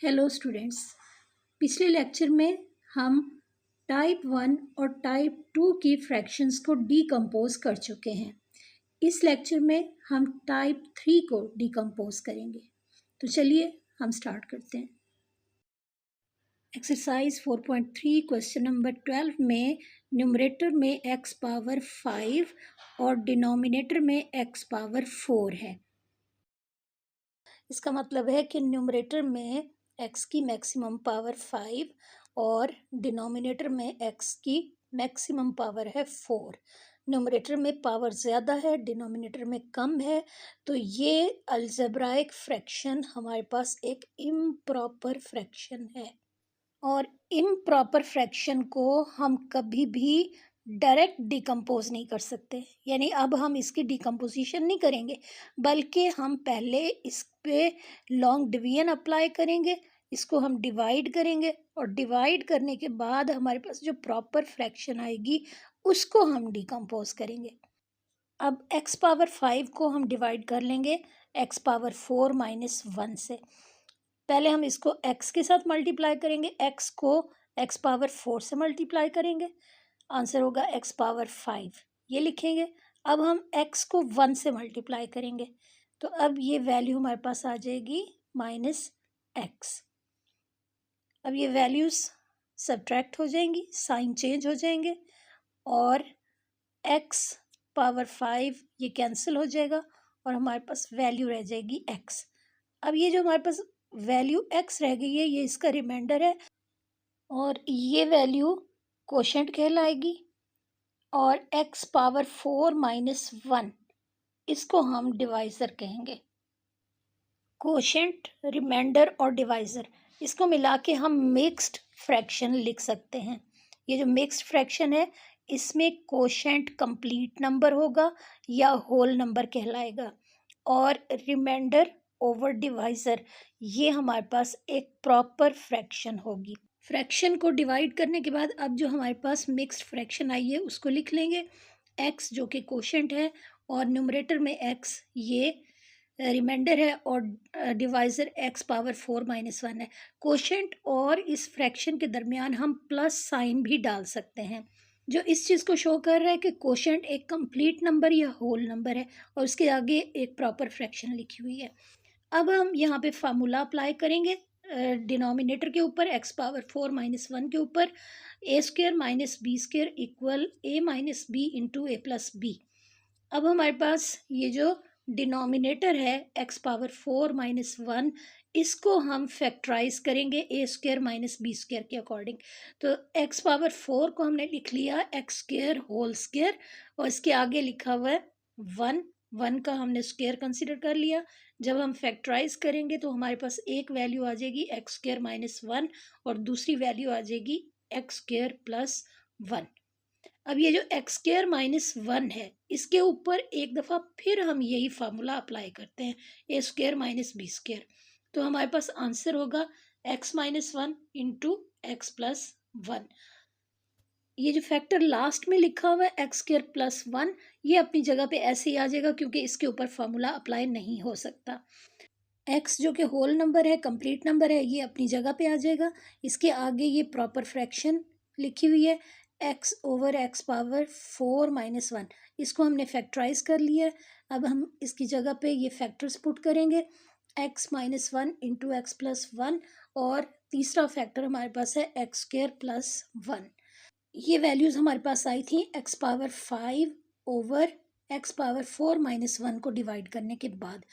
Hello students. पिछले lecture में हम टाइप 1 और टाइप 2 की फ्रैक्शंस को डीकम्पोज कर चुके हैं। इस लेक्चर में हम टाइप 3 को डीकम्पोज करेंगे। तो चलिए हम स्टार्ट करते हैं। एक्सरसाइज 4.3 क्वेश्चन नंबर 12 में न्यूमरेटर में x पावर 5 और डिनोमिनेटर में x पावर 4 है। इसका मतलब है कि न्यूमरेटर में x की मैक्सिमम पावर 5 और डिनोमिनेटर में x की मैक्सिमम पावर है 4। न्यूमरेटर में पावर ज़्यादा है, डिनोमिनेटर में कम है, तो ये अलजेब्राइक फ्रैक्शन हमारे पास एक इम्प्रॉपर फ्रैक्शन है। और इम्प्रॉपर फ्रैक्शन को हम कभी भी डायरेक्ट डिकम्पोज नहीं कर सकते, यानी अब हम इसकी डिकम्पोजिशन नहीं करेंगे, बल्कि हम पहले इस पे लॉन्ग डिवीजन अप्लाई करेंगे, इसको हम डिवाइड करेंगे और डिवाइड करने के बाद हमारे पास जो प्रॉपर फ्रैक्शन आएगी उसको हम डिकम्पोज करेंगे। अब x पावर 5 को हम डिवाइड कर लेंगे x पावर 4 माइनस 1 से। पहले हम इसको x के साथ मल्टीप्लाई करेंगे, x को x पावर 4 से मल्टीप्लाई करेंगे, आंसर होगा x पावर 5, ये लिखेंगे। अब हम x को 1 से मल्टीप्लाई करेंगे, तो अब ये वैल्यू हमारे पास आ जाएगी -x। अब ये वैल्यूज़ सब्ट्रैक्ट हो जाएंगी, साइन चेंज हो जाएंगे और x पावर 5 ये कैंसिल हो जाएगा और हमारे पास वैल्यू रह जाएगी x। अब ये जो हमारे पास वैल्यू x रह गई है, ये इसका रिमाइंडर है और ये वैल्यू कोशेंट कहलाएगी। और x पावर 4 माइनस 1 इसको हम डिवाइज़र कहेंगे। कोशेंट, रिमाइंडर और डिवाइज़र इसको मिला के हम मिक्स्ड फ्रैक्शन लिख सकते हैं। ये जो मिक्स्ड फ्रैक्शन है इसमें कोशेंट कंप्लीट नंबर होगा या होल नंबर कहलाएगा और रिमाइंडर ओवर डिवाइज़र ये हमारे पास एक प्रॉपर फ्रैक्शन होगी। फ्रैक्शन को डिवाइड करने के बाद अब जो हमारे पास मिक्स्ड फ्रैक्शन आई है उसको लिख लेंगे। x जो कि कोशेंट है और न्यूमरेटर में x ये रिमाइंडर है और डिवाइज़र x पावर 4 माइनस 1 है। कोशेंट और इस फ्रैक्शन के दरमियान हम प्लस साइन भी डाल सकते हैं, जो इस चीज़ को शो कर रहा है कि कोशेंट एक कंप्लीट नंबर या होल नंबर है और उसके आगे एक प्रॉपर फ्रैक्शन लिखी हुई है। अब हम यहाँ पे फार्मूला अप्लाई करेंगे डिनोमिनेटर के ऊपर, x पावर 4 माइनस 1 के ऊपर, a square minus B square equal a minus B into A plus B. अब हमारे पास ये जो डिनोमिनेटर है x पावर 4 माइनस 1 इसको हम फैक्टराइज करेंगे a square minus B square के अकॉर्डिंग। तो x पावर 4 को हमने लिख लिया x स्क्र होल स्क्र और इसके आगे लिखा हुआ है 1 का हमने स्क्र कंसिडर कर लिया। जब हम फैक्टराइज करेंगे तो हमारे पास एक वैल्यू आ जाएगी x स्क्र माइनस 1 और दूसरी वैल्यू आ जाएगी x स्क्र प्लस 1। अब ये जो x स्क्र माइनस 1 है इसके ऊपर एक दफ़ा फिर हम यही फार्मूला अप्लाई करते हैं a square minus B square, तो हमारे पास आंसर होगा x minus 1 into X plus 1। ये जो फैक्टर लास्ट में लिखा हुआ है x स्क्र प्लस 1 ये अपनी जगह पे ऐसे ही आ जाएगा क्योंकि इसके ऊपर फार्मूला अप्लाई नहीं हो सकता। x जो कि होल नंबर है, कंप्लीट नंबर है, ये अपनी जगह पे आ जाएगा। इसके आगे ये प्रॉपर फ्रैक्शन लिखी हुई है x over x power 4 minus 1, इसको हमने फैक्टराइज कर लिया है। अब हम इसकी जगह पे ये फैक्टर्स पुट करेंगे x minus 1 into X plus 1 और तीसरा फैक्टर हमारे पास है x स्क्र प्लस 1। ये वैल्यूज़ हमारे पास आई थी x power 5 over x power 4 minus 1 को डिवाइड करने के बाद।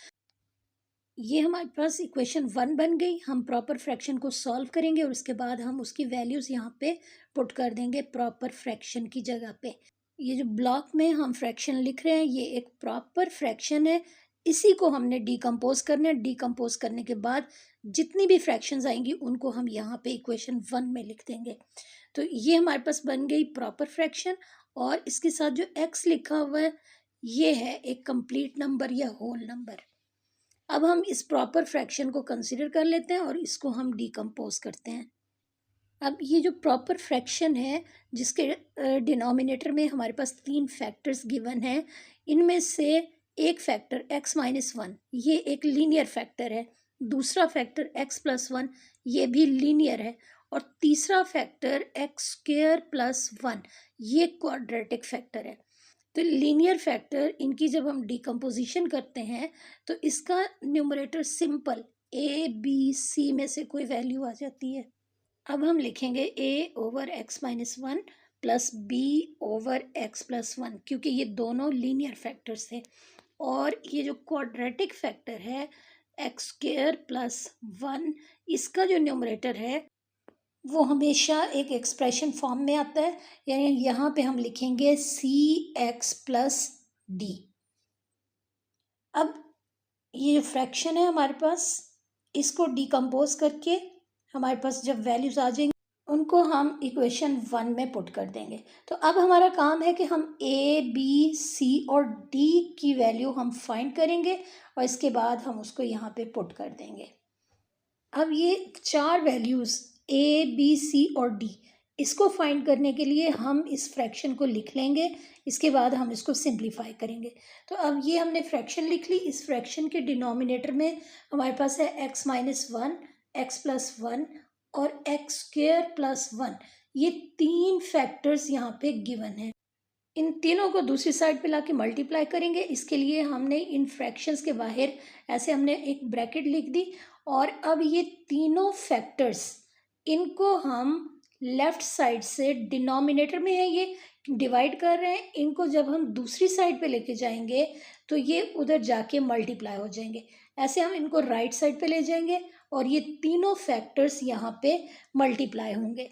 ये हमारे पास इक्वेशन 1 बन गई। हम प्रॉपर फ्रैक्शन को सॉल्व करेंगे और उसके बाद हम उसकी वैल्यूज़ यहाँ पे पुट कर देंगे प्रॉपर फ्रैक्शन की जगह पे। ये जो ब्लॉक में हम फ्रैक्शन लिख रहे हैं ये एक प्रॉपर फ्रैक्शन है, इसी को हमने डिकम्पोज करना है। डिकम्पोज करने के बाद जितनी भी फ्रैक्शंस आएंगी उनको हम यहाँ पे इक्वेशन 1 में लिख देंगे। तो ये हमारे पास बन गई प्रॉपर फ्रैक्शन और इसके साथ जो x लिखा हुआ है ये है एक कंप्लीट नंबर या होल नंबर। अब हम इस प्रॉपर फ्रैक्शन को कंसिडर कर लेते हैं और इसको हम डिकम्पोज करते हैं। अब ये जो प्रॉपर फ्रैक्शन है जिसके डिनोमिनेटर में हमारे पास 3 फैक्टर्स गिवन हैं, इनमें से एक फैक्टर x माइनस 1 ये एक लीनियर फैक्टर है, दूसरा फैक्टर x+1 ये भी लीनियर है, और तीसरा फैक्टर x² + 1 ये क्वाड्रेटिक फैक्टर है। तो लीनियर फैक्टर इनकी जब हम डिकम्पोजिशन करते हैं तो इसका numerator simple a b c में से कोई वैल्यू आ जाती है। अब हम लिखेंगे a/x-1 + b/x+1, क्योंकि ये दोनों लीनियर फैक्टर्स थे। और ये जो क्वाड्रेटिक फैक्टर है x² + 1, इसका जो न्यूमरेटर है वो हमेशा एक एक्सप्रेशन फॉर्म में आता है, यानी यहाँ पे हम लिखेंगे cx+d। अब ये जो फ्रैक्शन है हमारे पास, इसको डिकम्पोज करके हमारे पास जब वैल्यूज आ जाएंगी उनको हम इक्वेशन 1 में पुट कर देंगे। तो अब हमारा काम है कि हम a b c और d की वैल्यू हम फाइंड करेंगे और इसके बाद हम उसको यहाँ पे पुट कर देंगे। अब ये 4 वैल्यूज़ a b c और d, इसको फाइंड करने के लिए हम इस फ्रैक्शन को लिख लेंगे, इसके बाद हम इसको सिंप्लीफाई करेंगे। तो अब ये हमने फ्रैक्शन लिख ली। इस फ्रैक्शन के डिनोमिनेटर में हमारे पास है x-1, x+1 और x² + 1। ये 3 फैक्टर्स यहाँ पे गिवन है। इन तीनों को दूसरी साइड पे लाके मल्टीप्लाई करेंगे। इसके लिए हमने इन फ्रैक्शंस के बाहर ऐसे हमने एक ब्रैकेट लिख दी, और अब ये तीनों फैक्टर्स इनको हम लेफ्ट साइड से, डिनोमिनेटर में है ये, डिवाइड कर रहे हैं। इनको जब हम दूसरी साइड पे लेके जाएंगे तो ये उधर जाके मल्टीप्लाई हो जाएंगे। ऐसे हम इनको राइट साइड पे ले जाएंगे और ये तीनों फैक्टर्स यहाँ पे मल्टीप्लाई होंगे।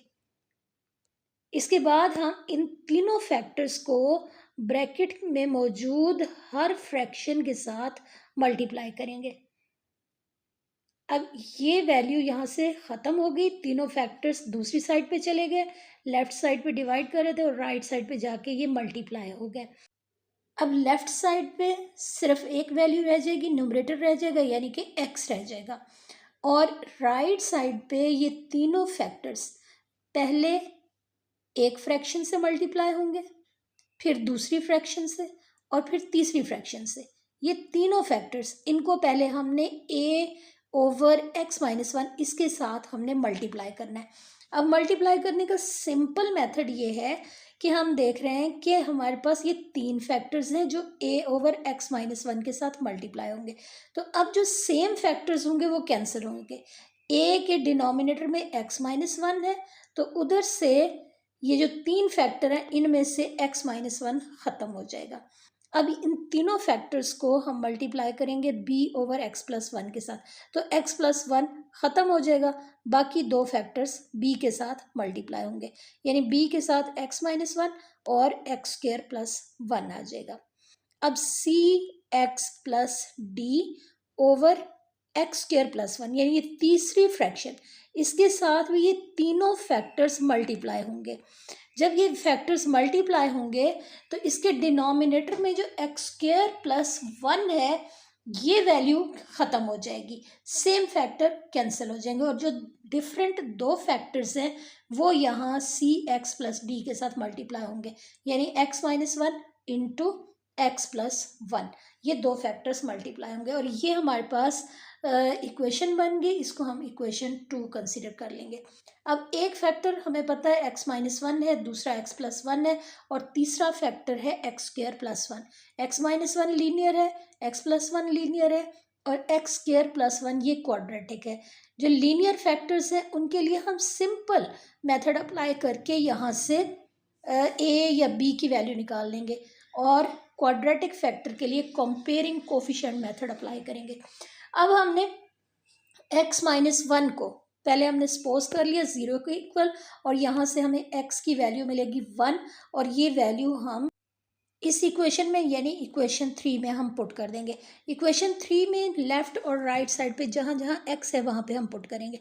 इसके बाद हम इन तीनों फैक्टर्स को ब्रैकेट में मौजूद हर फ्रैक्शन के साथ मल्टीप्लाई करेंगे। अब ये वैल्यू यहाँ से ख़त्म हो गई, तीनों फैक्टर्स दूसरी साइड पे चले गए, लेफ्ट साइड पे डिवाइड कर रहे थे और राइट साइड पे जाके ये मल्टीप्लाई हो गए। अब लेफ्ट साइड पे सिर्फ एक वैल्यू रह जाएगी, न्यूमरेटर रह जाएगा, यानी कि x रह जाएगा। और राइट साइड पे ये तीनों फैक्टर्स पहले एक फ्रैक्शन से मल्टीप्लाई होंगे, फिर दूसरी फ्रैक्शन से, और फिर तीसरी फ्रैक्शन से। ये तीनों फैक्टर्स, इनको पहले हमने a/x-1 इसके साथ हमने मल्टीप्लाई करना है। अब मल्टीप्लाई करने का सिंपल मेथड ये है कि हम देख रहे हैं कि हमारे पास ये 3 फैक्टर्स हैं जो a/x-1 के साथ मल्टीप्लाई होंगे। तो अब जो सेम फैक्टर्स होंगे वो कैंसिल होंगे। a के डिनोमिनेटर में x-1 है, तो उधर से ये जो 3 फैक्टर हैं इनमें से x-1 ख़त्म हो जाएगा। अब इन तीनों फैक्टर्स को हम मल्टीप्लाई करेंगे b/x+1 के साथ, तो x+1 ख़त्म हो जाएगा, बाकी 2 फैक्टर्स b के साथ मल्टीप्लाई होंगे, यानी b के साथ x-1 और x² + 1 आ जाएगा। अब cx+d/x² + 1, यानी ये तीसरी फ्रैक्शन, इसके साथ भी ये तीनों फैक्टर्स मल्टीप्लाई होंगे। जब ये फैक्टर्स मल्टीप्लाई होंगे तो इसके डिनोमिनेटर में जो x² + 1 है ये वैल्यू ख़त्म हो जाएगी, सेम फैक्टर कैंसिल हो जाएंगे, और जो डिफरेंट 2 फैक्टर्स हैं वो यहाँ cx + d के साथ मल्टीप्लाई होंगे, यानी x-1 इंटू x+1, ये 2 फैक्टर्स मल्टीप्लाई होंगे, और ये हमारे पास इक्वेशन बन गई। इसको हम इक्वेशन 2 कंसीडर कर लेंगे। अब एक फैक्टर हमें पता है x-1 है, दूसरा x+1 है, और तीसरा फैक्टर है x² + 1। x-1 लीनियर है, x+1 लीनियर है, और x² + 1 ये क्वाड्रेटिक है। जो लीनियर फैक्टर्स हैं उनके लिए हम सिंपल मेथड अप्लाई करके यहाँ से a या b की वैल्यू निकाल लेंगे, और क्वाड्रेटिक फैक्टर के लिए कंपेयरिंग कोफिशिएंट मेथड अप्लाई करेंगे। अब हमने x-1 को पहले हमने सपोज कर लिया 0 के इक्वल, और यहाँ से हमें x की वैल्यू मिलेगी 1, और ये वैल्यू हम इस इक्वेशन में यानी इक्वेशन 3 में हम पुट कर देंगे। इक्वेशन 3 में लेफ्ट और राइट साइड पे जहाँ जहाँ x है वहाँ पे हम पुट करेंगे।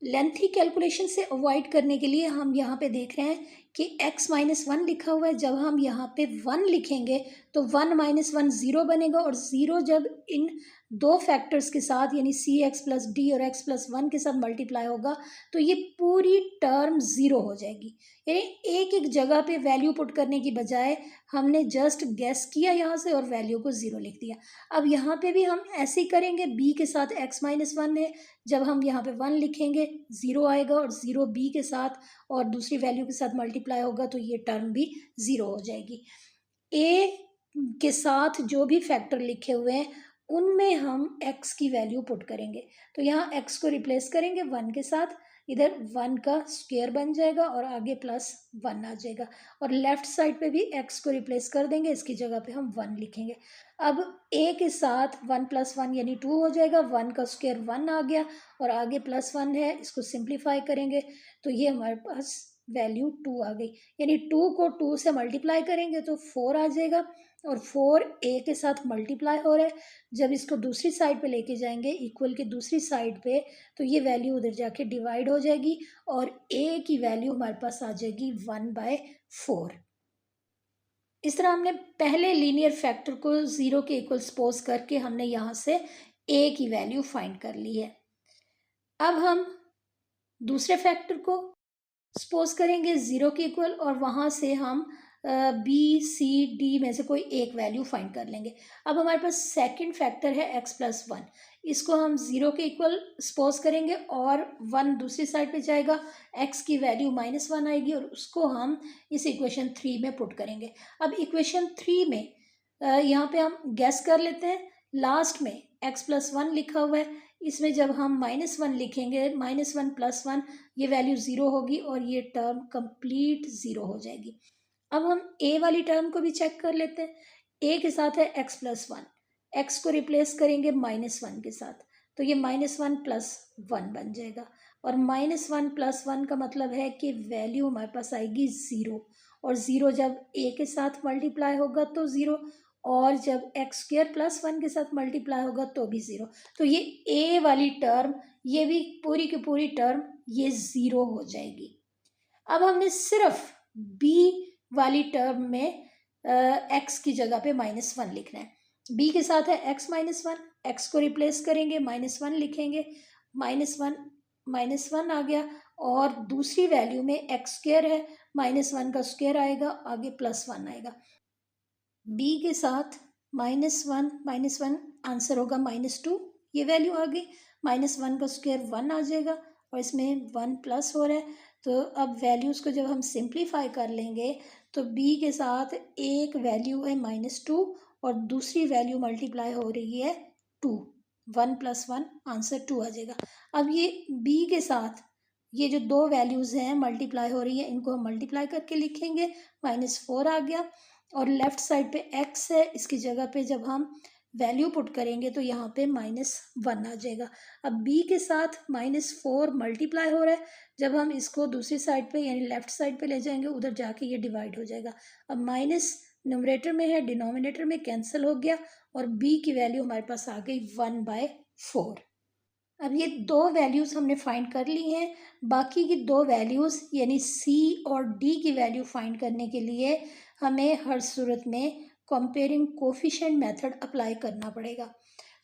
लेंथी कैलकुलेशन से अवॉइड करने के लिए हम यहाँ पे देख रहे हैं कि x-1 लिखा हुआ है, जब हम यहाँ पे 1 लिखेंगे तो 1 - 1 0 बनेगा, और 0 जब इन दो फैक्टर्स के साथ यानी सी एक्स प्लस डी और एक्स प्लस वन के साथ मल्टीप्लाई होगा तो ये पूरी टर्म ज़ीरो हो जाएगी। यानी एक एक जगह पे वैल्यू पुट करने की बजाय हमने जस्ट गेस किया यहाँ से और वैल्यू को ज़ीरो लिख दिया। अब यहाँ पे भी हम ऐसे ही करेंगे, बी के साथ एक्स माइनस वन है, जब हम यहाँ पे वन लिखेंगे ज़ीरो आएगा और ज़ीरो बी के साथ और दूसरी वैल्यू के साथ मल्टीप्लाई होगा तो ये टर्म भी ज़ीरो हो जाएगी। ए के साथ जो भी फैक्टर लिखे हुए हैं उनमें हम x की वैल्यू पुट करेंगे। तो यहाँ x को रिप्लेस करेंगे वन के साथ, इधर वन का स्क्वायर बन जाएगा और आगे प्लस वन आ जाएगा, और लेफ्ट साइड पे भी x को रिप्लेस कर देंगे, इसकी जगह पे हम वन लिखेंगे। अब a के साथ वन प्लस वन यानी टू हो जाएगा, वन का स्क्वायर वन आ गया और आगे प्लस वन है, इसको सिंप्लीफाई करेंगे तो ये हमारे पास वैल्यू टू आ गई। यानी टू को टू से मल्टीप्लाई करेंगे तो फोर आ जाएगा, और फोर ए के साथ मल्टीप्लाई हो रहा है, जब इसको दूसरी साइड पे लेके जाएंगे इक्वल के दूसरी साइड पे तो ये वैल्यू उधर जाके डिवाइड हो जाएगी और ए की वैल्यू हमारे पास आ जाएगी 1/4। इस तरह हमने पहले लीनियर फैक्टर को ज़ीरो के इक्वल सपोज करके हमने यहाँ से ए की वैल्यू फाइंड कर ली है। अब हम दूसरे फैक्टर को सपोज करेंगे ज़ीरो के इक्वल और वहाँ से हम बी सी डी में से कोई एक वैल्यू फाइंड कर लेंगे। अब हमारे पास सेकंड फैक्टर है एक्स प्लस वन, इसको हम ज़ीरो के इक्वल सपोज करेंगे और वन दूसरी साइड पे जाएगा, एक्स की वैल्यू माइनस वन आएगी और उसको हम इस इक्वेशन थ्री में पुट करेंगे। अब इक्वेशन थ्री में यहाँ पे हम गैस कर लेते हैं, लास्ट में एक्स प्लस वन लिखा हुआ है, इसमें जब हम माइनस वन लिखेंगे माइनस वन प्लस वन ये वैल्यू ज़ीरो होगी और ये टर्म कंप्लीट ज़ीरो हो जाएगी। अब हम ए वाली टर्म को भी चेक कर लेते हैं। ए के साथ है एक्स प्लस वन, एक्स को रिप्लेस करेंगे माइनस वन के साथ तो ये माइनस वन प्लस वन बन जाएगा, और माइनस वन प्लस वन का मतलब है कि वैल्यू हमारे पास आएगी ज़ीरो, और ज़ीरो जब ए के साथ मल्टीप्लाई होगा तो ज़ीरो, और जब एक्स स्क्वायर प्लस वन के साथ मल्टीप्लाई होगा तो भी ज़ीरो। तो ये ए वाली टर्म, ये भी पूरी की पूरी टर्म ये ज़ीरो हो जाएगी। अब हमने सिर्फ बी वाली टर्म में एक्स की जगह पे माइनस वन लिखना है। बी के साथ है एक्स माइनस वन, एक्स को रिप्लेस करेंगे माइनस वन लिखेंगे, माइनस वन आ गया, और दूसरी वैल्यू में एक्स स्क्वायर है, माइनस वन का स्क्वायर आएगा, आगे प्लस वन आएगा। बी के साथ माइनस वन आंसर होगा माइनस टू, ये वैल्यू आ गई, माइनस वन का स्क्वायर वन आ जाएगा और इसमें वन प्लस हो रहा है। तो अब वैल्यूज़ को जब हम सिंप्लीफाई कर लेंगे तो बी के साथ एक वैल्यू है माइनस टू और दूसरी वैल्यू मल्टीप्लाई हो रही है two, one plus one answer two आ जाएगा। अब ये बी के साथ ये जो दो वैल्यूज़ हैं मल्टीप्लाई हो रही है, इनको हम मल्टीप्लाई करके लिखेंगे, माइनस फोर आ गया, और लेफ्ट साइड पे x है, इसकी जगह पे जब हम वैल्यू पुट करेंगे तो यहाँ पे माइनस वन आ जाएगा। अब b के साथ माइनस फोर मल्टीप्लाई हो रहा है, जब हम इसको दूसरी साइड पे यानी लेफ्ट साइड पे ले जाएंगे उधर जाके ये डिवाइड हो जाएगा। अब माइनस न्यूमरेटर में है, डिनोमिनेटर में कैंसिल हो गया और b की वैल्यू हमारे पास आ गई 1/4। अब ये दो वैल्यूज़ हमने फाइंड कर ली हैं, बाकी की दो वैल्यूज़ यानी c और d की वैल्यू फाइंड करने के लिए हमें हर सूरत में कंपेयरिंग कोफिशिएंट मेथड अप्लाई करना पड़ेगा।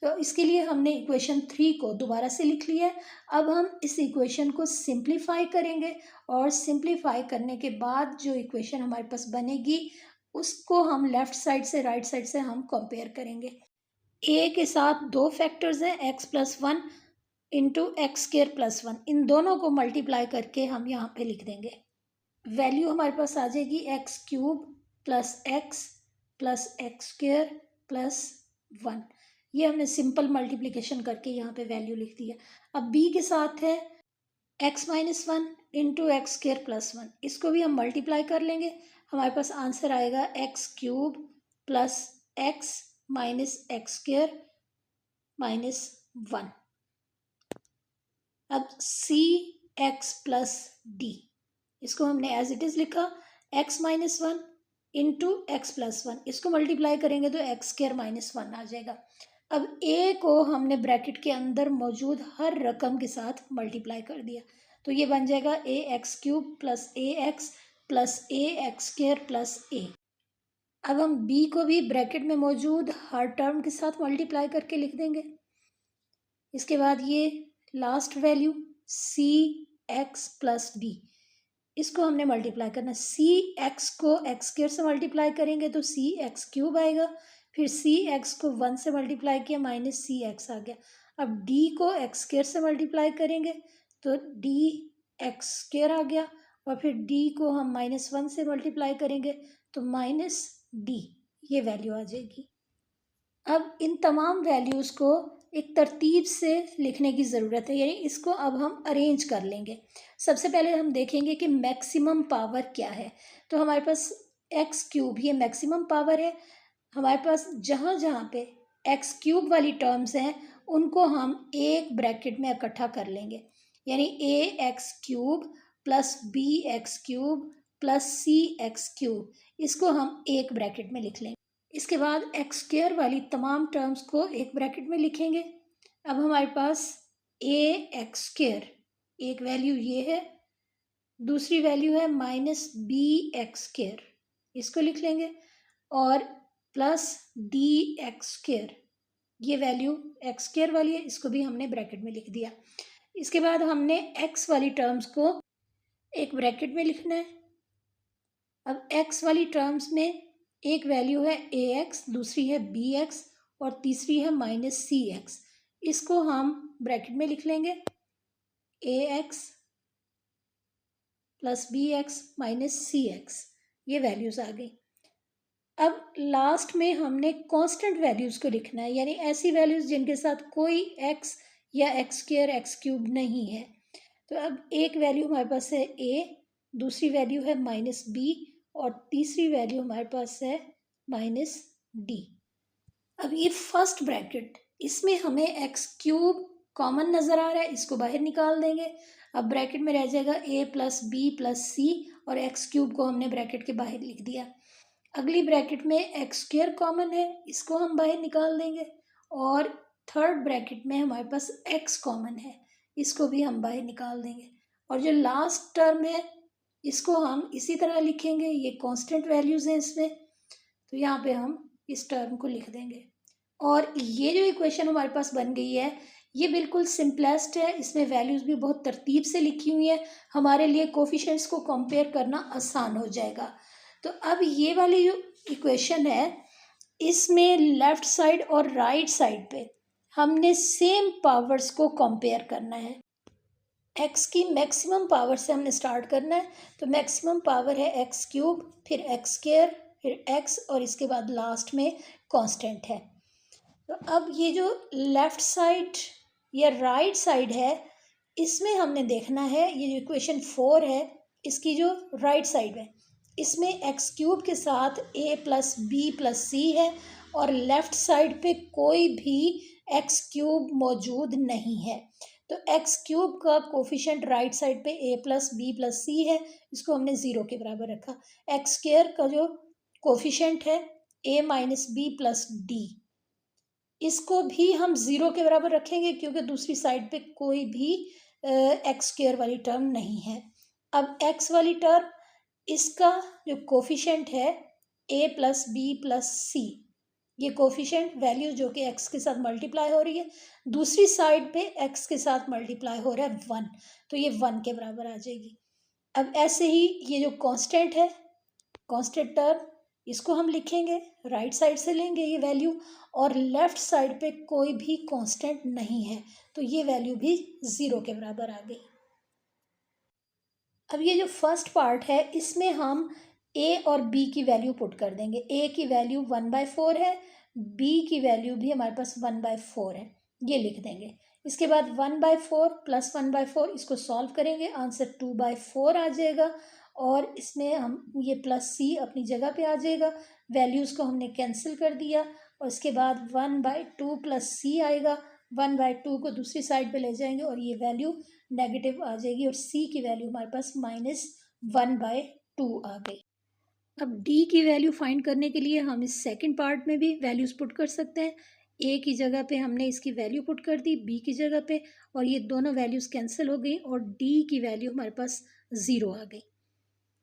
तो इसके लिए हमने इक्वेशन थ्री को दोबारा से लिख लिया है। अब हम इस इक्वेशन को सिंप्लीफाई करेंगे और सिंप्लीफाई करने के बाद जो इक्वेशन हमारे पास बनेगी उसको हम लेफ़्ट साइड से राइट साइड से हम कंपेयर करेंगे। ए के साथ दो फैक्टर्स हैं X plus one into X square plus one, इन दोनों को मल्टीप्लाई करके हम यहाँ पे लिख देंगे। वैल्यू हमारे पास आ जाएगी x cube plus x square plus one. ये हमने सिंपल मल्टीप्लिकेशन करके यहाँ पे वैल्यू लिख दी है। अब बी के साथ है x minus one into X square plus one, इसको भी हम मल्टीप्लाई कर लेंगे, हमारे पास आंसर आएगा x cube plus x minus x square minus one. अब सी एक्स प्लस डी, इसको हमने एज इट इज़ लिखा, x minus one into X plus one, इसको मल्टीप्लाई करेंगे तो एक्स स्क्र माइनस वन आ जाएगा। अब ए को हमने ब्रैकेट के अंदर मौजूद हर रकम के साथ मल्टीप्लाई कर दिया तो ये बन जाएगा ए एक्स क्यूब प्लस ए एक्स स्क्र प्लस ए। अब हम b को भी ब्रैकेट में मौजूद हर टर्म के साथ मल्टीप्लाई करके लिख देंगे। इसके बाद ये last value C x plus D, इसको हमने मल्टीप्लाई करना। सी एक्स को एक्स स्क्वायर से मल्टीप्लाई करेंगे तो सी एक्स क्यूब आएगा, फिर सी एक्स को 1 से मल्टीप्लाई किया माइनस सी एक्स आ गया। अब डी को एक्स स्क्वायर से मल्टीप्लाई करेंगे तो डी एक्स स्क्वायर आ गया, और फिर डी को हम -1 से मल्टीप्लाई करेंगे तो माइनस डी, ये वैल्यू आ जाएगी। अब इन तमाम वैल्यूज़ को एक तरतीब से लिखने की ज़रूरत है, यानी इसको अब हम अरेंज कर लेंगे। सबसे पहले हम देखेंगे कि मैक्सिमम पावर क्या है। तो हमारे पास एक्स क्यूब, ये मैक्सिमम पावर है। हमारे पास जहाँ जहाँ पे एक्स क्यूब वाली टर्म्स हैं उनको हम एक ब्रैकेट में इकट्ठा कर लेंगे, यानी A X cube plus B X cube plus C X cube, इसको हम एक ब्रैकेट में लिख लेंगे। इसके बाद एक्स स्क्वायर वाली तमाम टर्म्स को एक ब्रैकेट में लिखेंगे। अब हमारे पास ए एक्स स्क्वायर, एक वैल्यू ये है, दूसरी वैल्यू है माइनस बी एक्स स्क्वायर, इसको लिख लेंगे, और प्लस डी एक्स स्क्वायर, ये वैल्यू एक्स स्क्वायर वाली है, इसको भी हमने ब्रैकेट में लिख दिया। इसके बाद हमने एक्स वाली टर्म्स को एक ब्रैकेट में लिखना है। अब एक्स वाली टर्म्स में एक वैल्यू है ए एक्स, दूसरी है बी एक्स और तीसरी है माइनस सी एक्स, इसको हम ब्रैकेट में लिख लेंगे, A X plus B X minus C X, ये वैल्यूज़ आ गई। अब लास्ट में हमने कांस्टेंट वैल्यूज़ को लिखना है, यानी ऐसी वैल्यूज़ जिनके साथ कोई एक्स या एक्स स्क्वायर एक्स क्यूब नहीं है। तो अब एक वैल्यू हमारे पास है ए, दूसरी वैल्यू है माइनस बी और तीसरी वैल्यू हमारे पास है माइनस डी। अब ये फर्स्ट ब्रैकेट, इसमें हमें एक्स क्यूब कॉमन नज़र आ रहा है, इसको बाहर निकाल देंगे। अब ब्रैकेट में रह जाएगा ए प्लस बी प्लस सी, और एक्स क्यूब को हमने ब्रैकेट के बाहर लिख दिया। अगली ब्रैकेट में एक्स स्क्वायर कॉमन है, इसको हम बाहर निकाल देंगे, और थर्ड ब्रैकेट में हमारे पास एक्स कॉमन है, इसको भी हम बाहर निकाल देंगे। और जो लास्ट टर्म है इसको हम इसी तरह लिखेंगे, ये कांस्टेंट वैल्यूज़ हैं इसमें, तो यहाँ पे हम इस टर्म को लिख देंगे। और ये जो इक्वेशन हमारे पास बन गई है ये बिल्कुल सिंपलेस्ट है, इसमें वैल्यूज़ भी बहुत तरतीब से लिखी हुई है, हमारे लिए कोफिशिएंट्स को कंपेयर करना आसान हो जाएगा। तो अब ये वाली जो इक्वेशन है इसमें लेफ़्ट साइड और राइट साइड पे हमने सेम पावर्स को कंपेयर करना है। एक्स की मैक्सिमम पावर से हमने स्टार्ट करना है, तो मैक्सिमम पावर है एक्स क्यूब, फिर एक्स स्क्वायर, फिर एक्स, और इसके बाद लास्ट में कांस्टेंट है। तो अब ये जो लेफ़्ट साइड या राइट साइड है इसमें हमने देखना है, ये जो इक्वेशन 4 है इसकी जो राइट साइड है इसमें एक्स क्यूब के साथ ए प्लस बी प्लस सी है, और लेफ़्ट साइड पे कोई भी एक्स क्यूब मौजूद नहीं है। तो एक्स क्यूब का कोफिशिएंट राइट साइड पे ए प्लस बी प्लस सी है, इसको हमने 0 के बराबर रखा। एक्स स्क्वायर का जो कोफिशिएंट है ए माइनस बी प्लस डी, इसको भी हम 0 के बराबर रखेंगे क्योंकि दूसरी साइड पे कोई भी एक्स स्क्वायर वाली टर्म नहीं है। अब एक्स वाली टर्म, इसका जो कोफिशिएंट है ए प्लस बी प्लस सी, ये कोफिशिएंट वैल्यू जो कि एक्स के साथ मल्टीप्लाई हो रही है, दूसरी साइड पे एक्स के साथ मल्टीप्लाई हो रहा है 1, तो ये 1 के बराबर आ जाएगी। अब ऐसे ही ये जो कांस्टेंट है, कांस्टेंट टर्म, इसको हम लिखेंगे, राइट साइड से लेंगे ये वैल्यू, और लेफ़्ट साइड पे कोई भी कांस्टेंट नहीं है, तो ये वैल्यू भी 0 के बराबर आ गई। अब ये जो फर्स्ट पार्ट है इसमें हम ए और बी की वैल्यू पुट कर देंगे। ए की वैल्यू 1/4 है, बी की वैल्यू भी हमारे पास 1/4 है, ये लिख देंगे। इसके बाद 1/4 प्लस 1/4 इसको सॉल्व करेंगे, आंसर 2/4 आ जाएगा, और इसमें हम ये प्लस सी अपनी जगह पे आ जाएगा, वैल्यूज़ को हमने कैंसिल कर दिया, और इसके बाद 1/2 प्लस सी आएगा, 1/2 को दूसरी साइड पे ले जाएंगे और ये वैल्यू नेगेटिव आ जाएगी, और सी की वैल्यू हमारे पास -1/2 आ गई। अब डी की वैल्यू फाइंड करने के लिए हम इस सेकंड पार्ट में भी वैल्यूज़ पुट कर सकते हैं। ए की जगह पे हमने इसकी वैल्यू पुट कर दी, बी की जगह पे, और ये दोनों वैल्यूज़ कैंसिल हो गई और डी की वैल्यू हमारे पास 0 आ गई।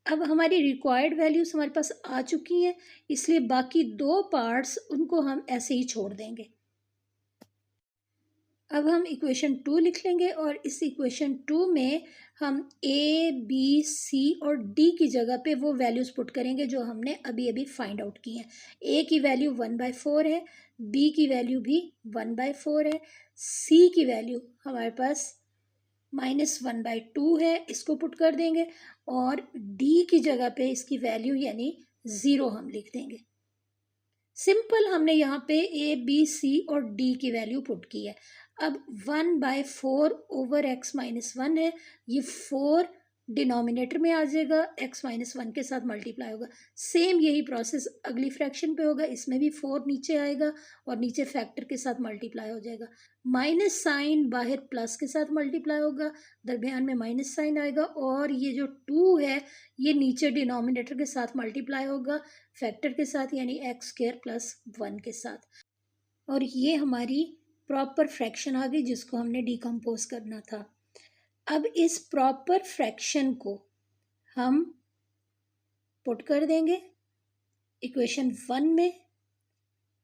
अब हमारी रिक्वायर्ड वैल्यूज़ हमारे पास आ चुकी हैं, इसलिए बाकी 2 पार्ट्स उनको हम ऐसे ही छोड़ देंगे। अब हम इक्वेशन 2 लिख लेंगे और इस इक्वेशन 2 में हम ए बी सी और डी की जगह पे वो वैल्यूज़ पुट करेंगे जो हमने अभी अभी फाइंड आउट की हैं। ए की वैल्यू 1/4 है, बी की वैल्यू भी 1/4 है, सी की वैल्यू हमारे पास -1/2 है, इसको पुट कर देंगे और डी की जगह पे इसकी वैल्यू यानी 0 हम लिख देंगे। सिंपल हमने यहाँ पे ए बी सी और डी की वैल्यू पुट की है। अब 1/4 ओवर x-1 है, ये 4 डिनोमिनेटर में आ जाएगा, x-1 के साथ मल्टीप्लाई होगा। सेम यही प्रोसेस अगली फ्रैक्शन पे होगा, इसमें भी 4 नीचे आएगा और नीचे फैक्टर के साथ मल्टीप्लाई हो जाएगा। माइनस साइन बाहर प्लस के साथ मल्टीप्लाई होगा, दरमियान में माइनस साइन आएगा और ये जो 2 है ये नीचे डिनोमिनेटर के साथ मल्टीप्लाई होगा फैक्टर के साथ, यानी x² + 1 के साथ। और ये हमारी प्रॉपर फ्रैक्शन आ गई जिसको हमने डिकम्पोज करना था। अब इस प्रॉपर फ्रैक्शन को हम पुट कर देंगे इक्वेशन 1 में।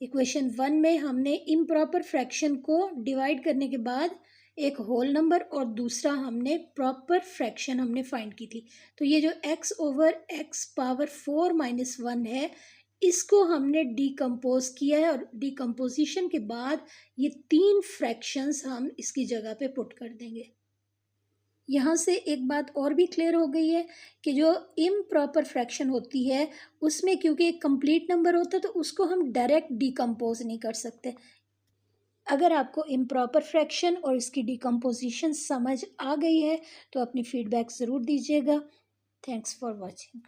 इक्वेशन 1 में हमने इम्प्रॉपर फ्रैक्शन को डिवाइड करने के बाद एक होल नंबर और दूसरा हमने प्रॉपर फ्रैक्शन हमने फाइंड की थी। तो ये जो x/(x⁴ - 1) है, इसको हमने डिकम्पोज किया है और डिकम्पोजिशन के बाद ये 3 फ्रैक्शंस हम इसकी जगह पे पुट कर देंगे। यहाँ से एक बात और भी क्लियर हो गई है कि जो इम्प्रॉपर फ्रैक्शन होती है उसमें क्योंकि एक कंप्लीट नंबर होता है तो उसको हम डायरेक्ट डिकम्पोज नहीं कर सकते। अगर आपको इम्प्रॉपर फ्रैक्शन और इसकी डिकम्पोजिशन समझ आ गई है तो अपनी फीडबैक ज़रूर दीजिएगा। Thanks for watching.